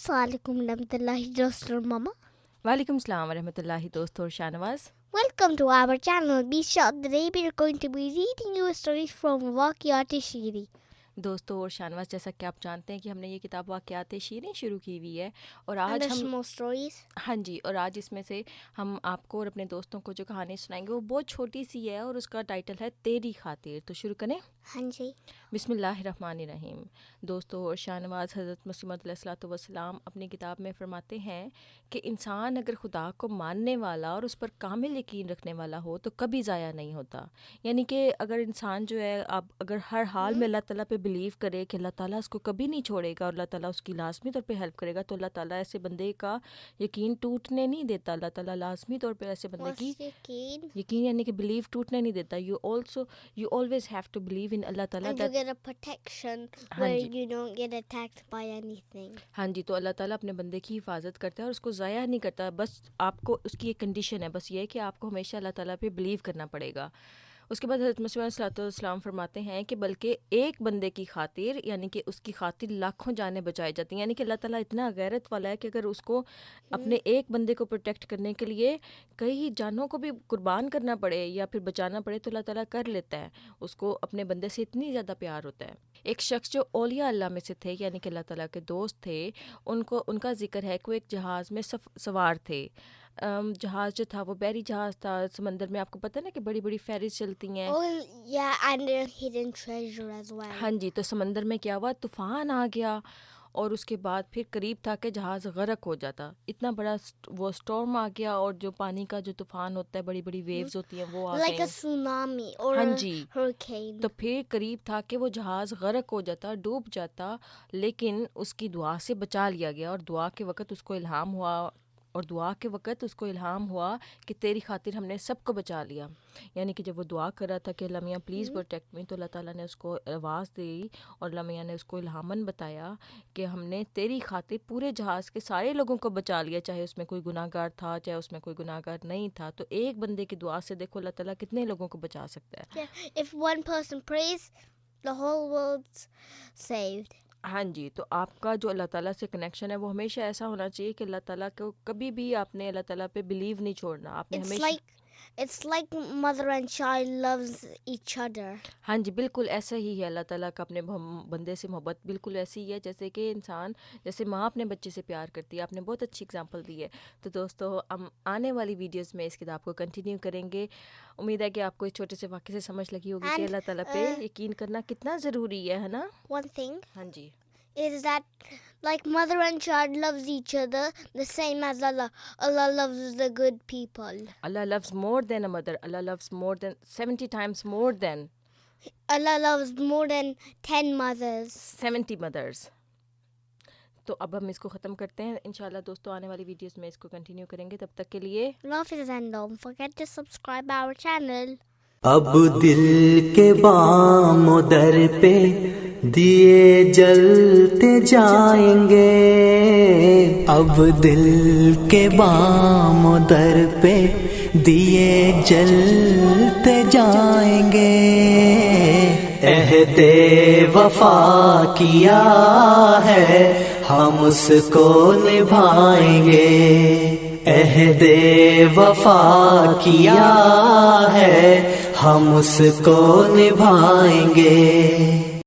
السلام علیکم ورحمۃ اللہ دوست اور ماما. وعلیکم السلام ورحمۃ اللہ دوست اور Shah Nawaz. Welcome to our channel. Be sure today we are going to be reading you stories from واقعات شیریں. دوستوں اور شاہ نواز، جیسا کہ آپ جانتے ہیں کہ ہم نے یہ کتاب واقعات شیریں شروع کی ہوئی ہے، اور آج ہم ہاں جی، اور آج اس میں سے ہم آپ کو اور اپنے دوستوں کو جو کہانی سنائیں گے وہ بہت چھوٹی سی ہے، اور اس کا ٹائٹل ہے تیری خاطر. تو شروع کریں. ہاں جی. بسم اللہ الرحمن الرحیم. دوستوں اور شاہ نواز، حضرت مسیح موعود علیہ الصلوۃ والسلام اپنی کتاب میں فرماتے ہیں کہ انسان اگر خدا کو ماننے والا اور اس پر کامل یقین رکھنے والا ہو تو کبھی ضائع نہیں ہوتا. یعنی کہ اگر انسان جو ہے اگر ہر حال میں اللہ تعالیٰ پہ بلیو کرے کہ اللہ تعالیٰ اس کو کبھی نہیں چھوڑے گا اور اللہ تعالیٰ اس کی لازمی طور پہ ہیلپ کرے گا، تو اللہ تعالیٰ ایسے بندے کا یقین ٹوٹنے نہیں دیتا. اللہ تعالیٰ لازمی طور پہ ایسے بندے کی یقین یعنی کہ بلیو ٹوٹنے نہیں دیتا. You always have to believe in اللہ تعالیٰ. Get a protection where you don't get attacked by anything. ہاں جی، تو اللہ تعالیٰ اپنے بندے کی حفاظت کرتا ہے اور اس کو ضائع نہیں کرتا. بس آپ کو اس کی ایک کنڈیشن ہے، بس یہ ہے کہ آپ کو ہمیشہ اللہ تعالیٰ پہ بلیو کرنا پڑے گا. اس کے بعد حضرت مسیح علیہ الصلوۃ والسلام فرماتے ہیں کہ بلکہ ایک بندے کی خاطر یعنی کہ اس کی خاطر لاکھوں جانیں بچائی جاتی ہیں. یعنی کہ اللہ تعالیٰ اتنا غیرت والا ہے کہ اگر اس کو اپنے ایک بندے کو پروٹیکٹ کرنے کے لیے کئی جانوں کو بھی قربان کرنا پڑے یا پھر بچانا پڑے تو اللہ تعالیٰ کر لیتا ہے. اس کو اپنے بندے سے اتنی زیادہ پیار ہوتا ہے. ایک شخص جو اولیاء اللہ میں سے تھے یعنی کہ اللہ تعالیٰ کے دوست تھے، ان کا ذکر ہے کہ وہ ایک جہاز میں سوار تھے. جہاز جو تھا وہ بحری جہاز تھا. سمندر میں آپ کو پتہ ہے نا کہ بڑی بڑی فیریز چلتی ہیں. ہاں جی، تو سمندر میں کیا ہوا، طوفان آ گیا اور اس کے بعد پھر قریب تھا کہ جہاز غرق ہو جاتا. اتنا بڑا وہ سٹورم آ گیا، اور جو پانی کا جو طوفان ہوتا ہے، بڑی بڑی ویوز ہوتی ہیں، وہ آ گئی. ہاں جی، تو پھر قریب تھا کہ وہ جہاز غرق ہو جاتا، ڈوب جاتا، لیکن اس کی دعا سے بچا لیا گیا. اور دعا کے وقت اس کو الہام ہوا کہ تیری خاطر ہم نے سب کو بچا لیا. یعنی کہ جب وہ دعا کر رہا تھا کہ اللہ میاں پلیز پروٹیکٹ می، تو اللہ تعالیٰ نے اس کو آواز دی اور اللہ میاں نے اس کو الہاماً بتایا کہ ہم نے تیری خاطر پورے جہاز کے سارے لوگوں کو بچا لیا، چاہے اس میں کوئی گناہ گار تھا چاہے اس میں کوئی گناہ گار نہیں تھا. تو ایک بندے کی دعا سے دیکھو اللہ تعالیٰ کتنے لوگوں کو بچا سکتا ہے. If one person prays, the whole world's saved. ہاں جی، تو آپ کا جو اللہ تعالیٰ سے کنیکشن ہے وہ ہمیشہ ایسا ہونا چاہیے کہ اللہ تعالیٰ کو کبھی بھی آپ نے اللہ تعالیٰ پہ بلیو نہیں چھوڑنا. آپ نے ہمیشہ It's like mother and child loves each other. ہاں جی، بالکل ایسا ہی ہے. اللہ تعالیٰ کا اپنے بندے سے محبت بالکل ایسی ہی ہے جیسے کہ انسان، جیسے ماں اپنے بچے سے پیار کرتی ہے. آپ نے بہت اچھی اگزامپل دی ہے. تو دوستو، ہم آنے والی ویڈیوز میں اس کتاب کو کنٹینیو کریں گے. امید ہے کہ آپ کو اس چھوٹے سے واقعے سے سمجھ لگی ہوگی کہ اللہ تعالیٰ پہ یقین کرنا کتنا ضروری ہے نا. One thing ہاں جی is that like mother and child loves each other the same as Allah. Allah loves the good people. Allah loves more than a mother. Allah loves more than 70 times more than. Allah loves more than 10 mothers. 70 mothers. تو اب ہم اس کو ختم کرتے ہیں. انشاءاللہ دوستو آنے والی ویڈیوز میں اس کو کنٹینیو کریں گے. تب تک کے لیے Love is and don't forget to subscribe our channel. اب دل کے بام و در پہ دیے جلتے جائیں گے. اب دل کے بام و در پہ دیے جلتے جائیں گے. عہد وفا کیا ہے ہم اس کو نبھائیں گے. عہد وفا کیا ہے ہم اس کو نبھائیں گے.